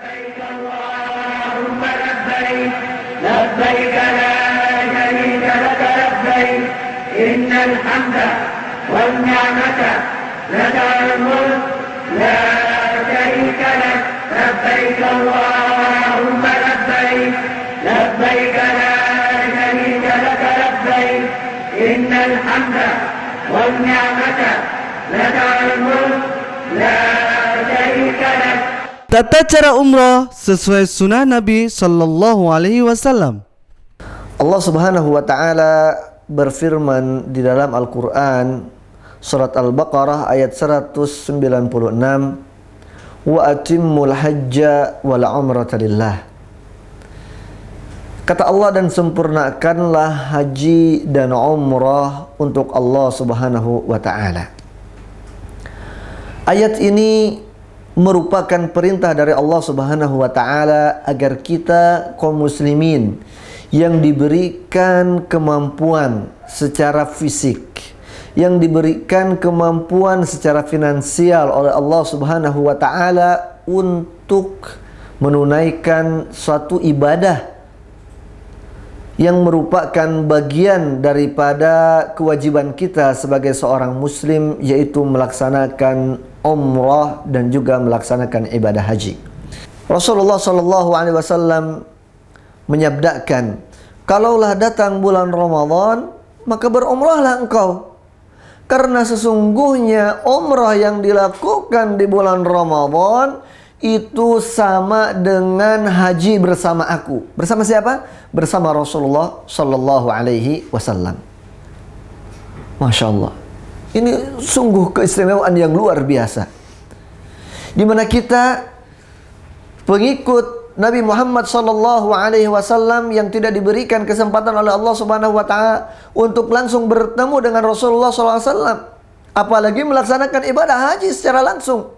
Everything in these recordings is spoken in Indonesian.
لبيك اللهم لبيك لبيك لا شريك لك لبيك إن الحمد والنعمة لك الملك لا شريك لك لبيك اللهم لبيك لبيك لا شريك لك لبيك إن الحمد والنعمة لك الملك لا شريك لك. Tata cara umrah sesuai sunnah Nabi Sallallahu Alaihi Wasallam. Allah Subhanahu Wa Taala berfirman di dalam Al-Quran surat Al-Baqarah ayat 196, wa atimmul hajja wal umrata lillah. Kata Allah, dan sempurnakanlah haji dan umrah untuk Allah Subhanahu wa Ta'ala. Ayat ini merupakan perintah dari Allah Subhanahu wa Ta'ala agar kita kaum muslimin yang diberikan kemampuan secara fisik, yang diberikan kemampuan secara finansial oleh Allah Subhanahu wa Ta'ala untuk menunaikan suatu ibadah yang merupakan bagian daripada kewajiban kita sebagai seorang muslim, yaitu melaksanakan umrah dan juga melaksanakan ibadah haji. Rasulullah Shallallahu Alaihi Wasallam menyabdakan, kalaulah datang bulan Ramadan, maka berumrahlah engkau, karena sesungguhnya umrah yang dilakukan di bulan Ramadan itu sama dengan haji bersama aku. Bersama siapa? Bersama Rasulullah Sallallahu Alaihi Wasallam. Masya Allah, ini sungguh keistimewaan yang luar biasa, di mana kita pengikut Nabi Muhammad Sallallahu Alaihi Wasallam yang tidak diberikan kesempatan oleh Allah Subhanahu Wa Taala untuk langsung bertemu dengan Rasulullah Sallallahu Alaihi Wasallam, apalagi melaksanakan ibadah haji secara langsung.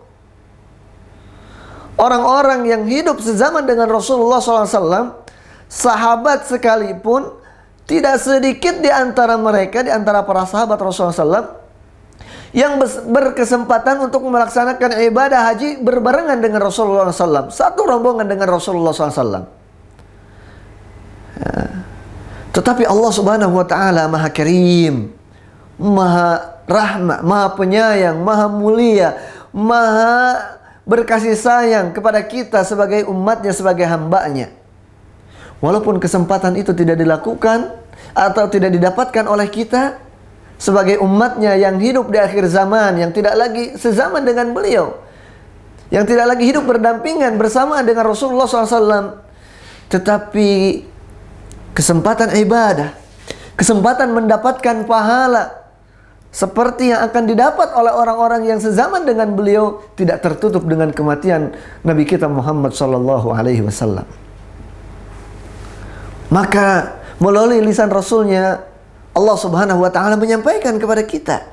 Orang-orang yang hidup sezaman dengan Rasulullah Sallallahu Alaihi Wasallam, sahabat sekalipun, tidak sedikit di antara mereka, di antara para sahabat Rasulullah SAW, yang berkesempatan untuk melaksanakan ibadah haji berbarengan dengan Rasulullah SAW, satu rombongan dengan Rasulullah SAW. Tetapi Allah Subhanahu Wa Taala Maha Karim, Maha Rahmat, Maha Penyayang, Maha Mulia, Maha berkasih sayang kepada kita sebagai umatnya, sebagai hambanya. Walaupun kesempatan itu tidak dilakukan atau tidak didapatkan oleh kita sebagai umatnya yang hidup di akhir zaman, yang tidak lagi sezaman dengan beliau, yang tidak lagi hidup berdampingan bersama dengan Rasulullah SAW, tetapi kesempatan ibadah, kesempatan mendapatkan pahala seperti yang akan didapat oleh orang-orang yang sezaman dengan beliau tidak tertutup dengan kematian Nabi kita Muhammad Sallallahu Alaihi Wasallam. Maka melalui lisan Rasulnya, Allah Subhanahu Wa Taala menyampaikan kepada kita,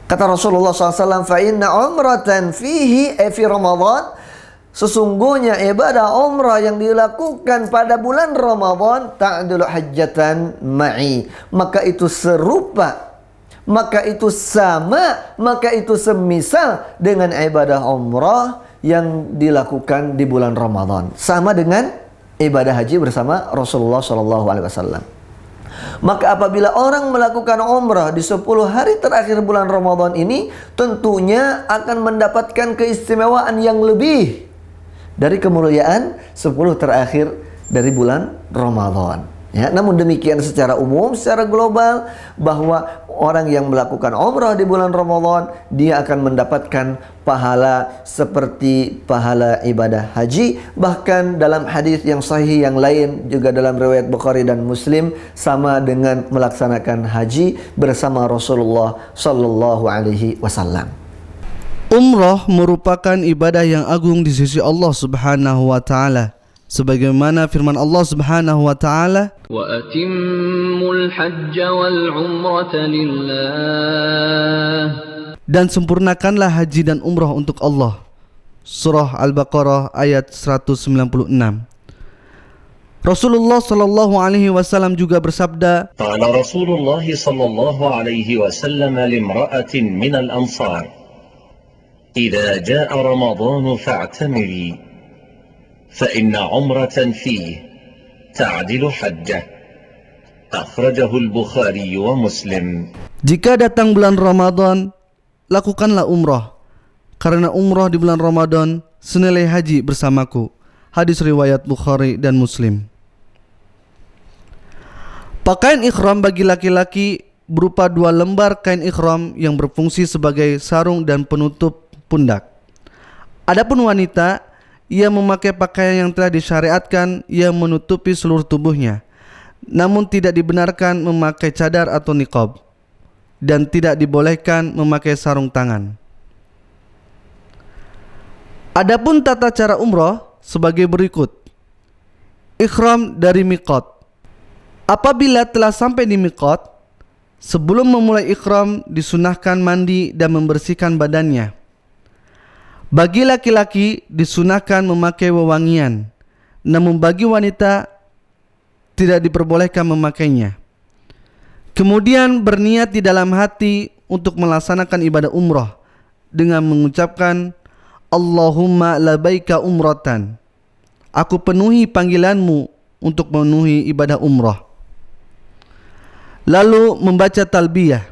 kata Rasulullah SAW, fa inna umratan fihi fi Ramadan, sesungguhnya ibadah umrah yang dilakukan pada bulan Ramadan ta'dulu hajjatan ma'i, maka itu serupa, maka itu sama, maka itu semisal dengan ibadah umrah yang dilakukan di bulan Ramadan, sama dengan ibadah haji bersama Rasulullah SAW. Maka apabila orang melakukan umrah di 10 hari terakhir bulan Ramadan ini, tentunya akan mendapatkan keistimewaan yang lebih dari kemuliaan 10 terakhir dari bulan Ramadan. Ya, namun demikian secara umum, secara global, bahwa orang yang melakukan umrah di bulan Ramadan, dia akan mendapatkan pahala seperti pahala ibadah haji. Bahkan dalam hadis yang sahih yang lain, juga dalam riwayat Bukhari dan Muslim, sama dengan melaksanakan haji bersama Rasulullah Sallallahu Alaihi Wasallam. Umrah merupakan ibadah yang agung di sisi Allah Subhanahu wa Ta'ala, sebagaimana firman Allah Subhanahu wa Ta'ala, wa atimmul hajja wal umrata lillah, dan sempurnakanlah haji dan umrah untuk Allah. Surah Al-Baqarah ayat 196. Rasulullah sallallahu alaihi wasallam juga bersabda, qala Rasulullah sallallahu alaihi wasallam limra'atin min al-ansar, idza jaa Ramadan fa'tamiri فإن عمرة فيه تعدل حجة. أخرجه البخاري ومسلم. Jika datang bulan Ramadan, lakukanlah umrah, karena umrah di bulan Ramadan senilai haji bersamaku. Hadis riwayat Bukhari dan Muslim. Pakaian ikhram bagi laki-laki berupa 2 lembar kain ikhram yang berfungsi sebagai sarung dan penutup pundak. Adapun wanita, ia memakai pakaian yang telah disyariatkan yang menutupi seluruh tubuhnya, namun tidak dibenarkan memakai cadar atau niqab, dan tidak dibolehkan memakai sarung tangan. Adapun tata cara umrah sebagai berikut. Ikhram dari miqat. Apabila telah sampai di miqat, sebelum memulai ikhram disunahkan mandi dan membersihkan badannya. Bagi laki-laki disunahkan memakai wewangian, namun bagi wanita tidak diperbolehkan memakainya. Kemudian berniat di dalam hati untuk melaksanakan ibadah umrah dengan mengucapkan Allahumma labaika umratan. Aku penuhi panggilanmu untuk memenuhi ibadah umrah. Lalu membaca talbiyah.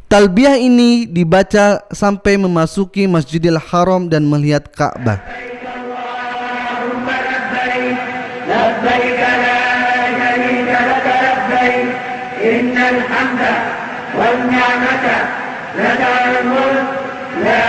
Talbiyah ini dibaca sampai memasuki Masjidil Haram dan melihat Ka'bah. لبيك لا شريك لك لبيك إن الحمد والنعمة لك الملك لا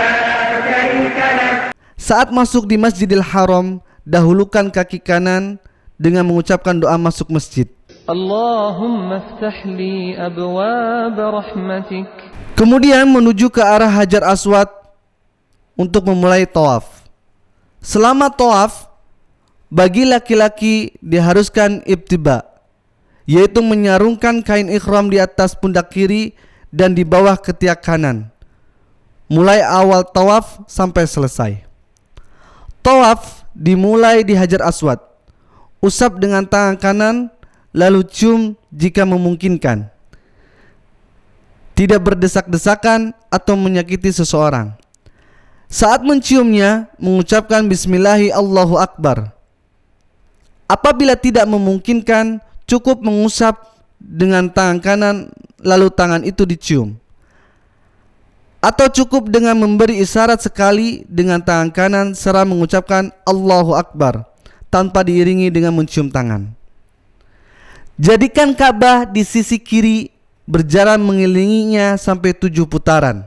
شريك لك. Saat masuk di Masjidil Haram, dahulukan kaki kanan dengan mengucapkan doa masuk masjid. Allahumma aftah li abwaab rahmatik. Kemudian menuju ke arah Hajar Aswad untuk memulai tawaf. Selama tawaf, bagi laki-laki diharuskan ibtiba, yaitu menyarungkan kain ikhram di atas pundak kiri dan di bawah ketiak kanan, mulai awal tawaf sampai selesai. Tawaf dimulai di Hajar Aswad. Usap dengan tangan kanan, lalu cium jika memungkinkan. Tidak berdesak-desakan atau menyakiti seseorang. Saat menciumnya, mengucapkan Bismillahi Allahu Akbar. Apabila tidak memungkinkan, cukup mengusap dengan tangan kanan, lalu tangan itu dicium. Atau cukup dengan memberi isyarat sekali dengan tangan kanan serta mengucapkan Allahu Akbar tanpa diiringi dengan mencium tangan. Jadikan Ka'bah di sisi kiri, berjalan mengelilinginya sampai 7 putaran.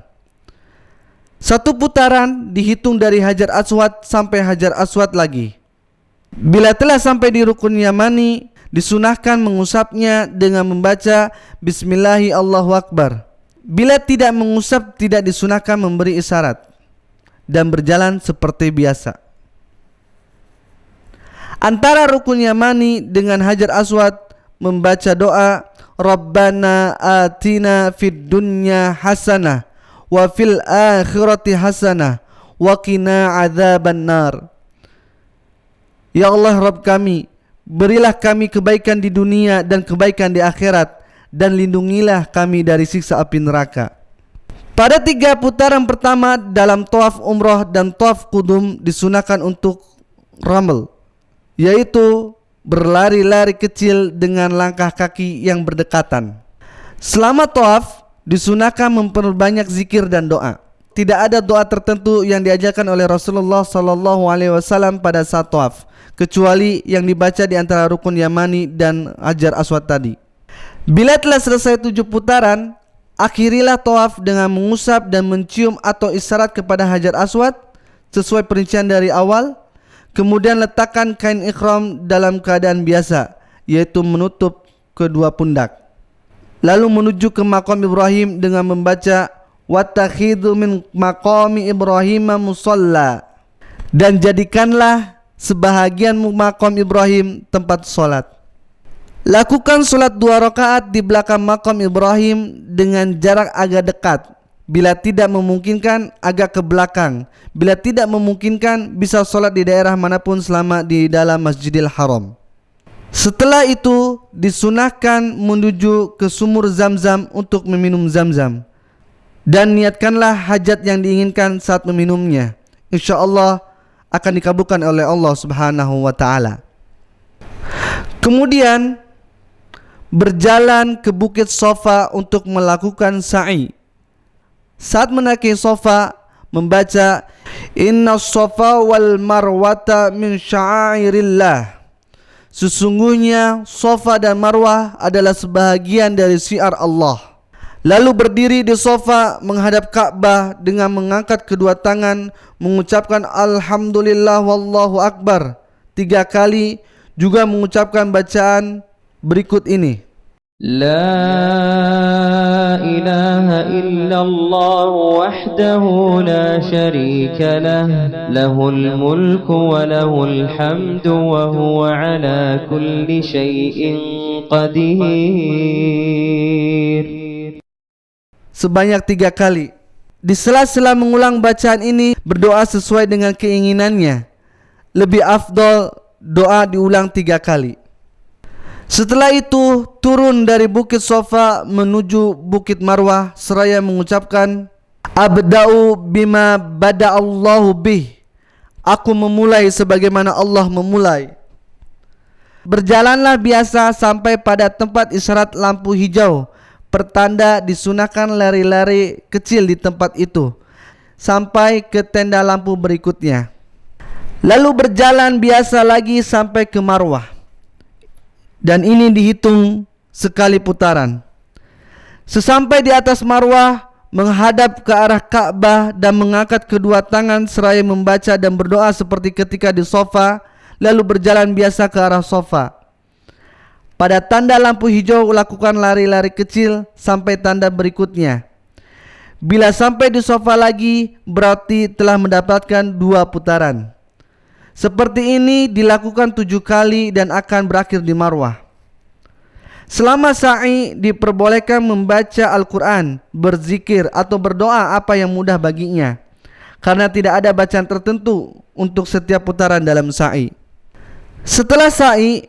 1 putaran dihitung dari Hajar Aswad sampai Hajar Aswad lagi. Bila telah sampai di Rukun Yamani, disunahkan mengusapnya dengan membaca Bismillahi Allahu Akbar. Bila tidak mengusap, tidak disunahkan memberi isyarat dan berjalan seperti biasa. Antara Rukun Yamani dengan Hajar Aswad membaca doa Rabbana atina fid dunya hasanah wa fil akhirati hasanah wa qina adzaban nar. Ya Allah Rabb kami, berilah kami kebaikan di dunia dan kebaikan di akhirat, dan lindungilah kami dari siksa api neraka. Pada 3 putaran pertama dalam tawaf umrah dan tawaf qudum disunahkan untuk ramel, yaitu berlari-lari kecil dengan langkah kaki yang berdekatan. Selama tawaf disunahkan memperbanyak zikir dan doa. Tidak ada doa tertentu yang diajarkan oleh Rasulullah SAW pada saat tawaf, kecuali yang dibaca di antara Rukun Yamani dan Hajar Aswad tadi. Bila telah selesai 7 putaran, akhirilah tawaf dengan mengusap dan mencium atau isyarat kepada Hajar Aswad sesuai perincian dari awal. Kemudian letakkan kain ikhram dalam keadaan biasa, yaitu menutup kedua pundak. Lalu menuju ke Maqam Ibrahim dengan membaca Wattakhidhu min maqami Ibrahim musalla, dan jadikanlah sebahagian maqam Ibrahim tempat solat. Lakukan solat 2 rakaat di belakang maqam Ibrahim dengan jarak agak dekat. Bila tidak memungkinkan, agak ke belakang. Bila tidak memungkinkan, bisa solat di daerah manapun selama di dalam Masjidil Haram. Setelah itu disunahkan menuju ke sumur Zam-Zam untuk meminum Zam-Zam, dan niatkanlah hajat yang diinginkan saat meminumnya. InsyaAllah akan dikabulkan oleh Allah Subhanahu wa taala. Kemudian berjalan ke Bukit Safa untuk melakukan sa'i. Saat menaiki Safa, membaca Inna Safa wal Marwata min sya'airillah. Sesungguhnya Safa dan Marwah adalah sebahagian dari syiar Allah. Lalu berdiri di Safa menghadap Ka'bah dengan mengangkat kedua tangan, mengucapkan Alhamdulillah wallahu akbar 3 kali, juga mengucapkan bacaan berikut ini. لا إله إلا الله وحده لا شريك له له الملك وله الحمد وهو على كل شيء قدير. Sebanyak 3 kali. Di sela-sela mengulang bacaan ini, berdoa sesuai dengan keinginannya. Lebih afdol doa diulang 3 kali. Setelah itu turun dari Bukit Safa menuju Bukit Marwah seraya mengucapkan Abda'u bima bada'allahu bih. Aku memulai sebagaimana Allah memulai. Berjalanlah biasa sampai pada tempat isyarat lampu hijau, pertanda disunahkan lari-lari kecil di tempat itu sampai ke tenda lampu berikutnya. Lalu berjalan biasa lagi sampai ke Marwah. Dan ini dihitung sekali putaran. Sesampai di atas Marwah, menghadap ke arah Ka'bah dan mengangkat kedua tangan seraya membaca dan berdoa seperti ketika di Safa, lalu berjalan biasa ke arah Safa. Pada tanda lampu hijau lakukan lari-lari kecil sampai tanda berikutnya. Bila sampai di Safa lagi, berarti telah mendapatkan 2 putaran. Seperti ini dilakukan 7 kali dan akan berakhir di Marwah. Selama sa'i diperbolehkan membaca Al-Quran, berzikir atau berdoa apa yang mudah baginya, karena tidak ada bacaan tertentu untuk setiap putaran dalam sa'i. Setelah sa'i,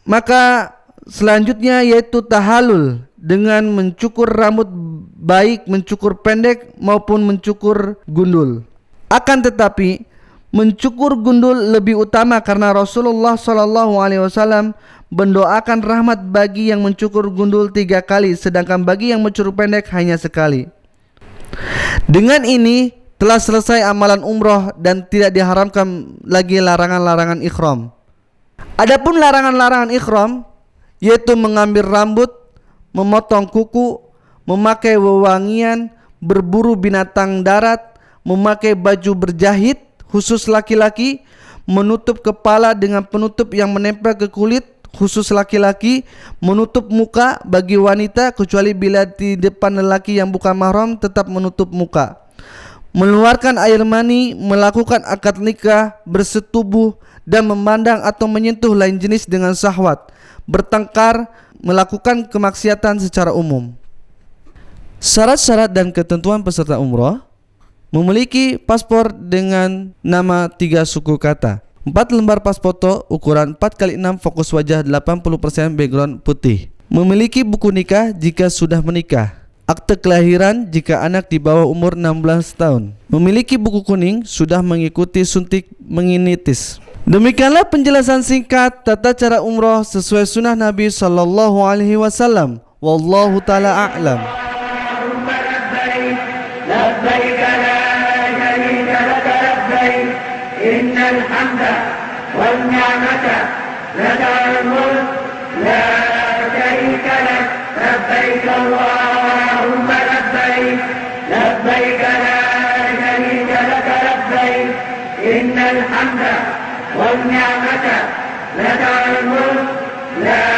maka selanjutnya yaitu tahalul dengan mencukur rambut, baik mencukur pendek maupun mencukur gundul. Akan tetapi mencukur gundul lebih utama karena Rasulullah SAW mendoakan rahmat bagi yang mencukur gundul 3 kali, sedangkan bagi yang mencukur pendek hanya sekali. Dengan ini telah selesai amalan umroh dan tidak diharamkan lagi larangan-larangan ikhram. Adapun larangan-larangan ikhram yaitu mengambil rambut, memotong kuku, memakai wewangian, berburu binatang darat, memakai baju berjahit khusus laki-laki, menutup kepala dengan penutup yang menempel ke kulit khusus laki-laki, menutup muka bagi wanita kecuali bila di depan lelaki yang bukan mahram tetap menutup muka, mengeluarkan air mani, melakukan akad nikah, bersetubuh dan memandang atau menyentuh lain jenis dengan syahwat, bertengkar, melakukan kemaksiatan secara umum. Syarat-syarat dan ketentuan peserta umroh: memiliki paspor dengan nama 3 suku kata, 4 lembar pas foto ukuran 4x6 fokus wajah 80% background putih, memiliki buku nikah jika sudah menikah, akte kelahiran jika anak di bawah umur 16 tahun, memiliki buku kuning, sudah mengikuti suntik meningitis. Demikianlah penjelasan singkat tata cara umroh sesuai sunnah Nabi SAW. Wallahu ta'ala a'lam. لبيك لا شريك لك لبيك إن الحمد والنعمة لك الملك لا شريك لك لبيك اللهم لبيك لبيك لا شريك لك لبيك إن الحمد والنعمة لك الملك لا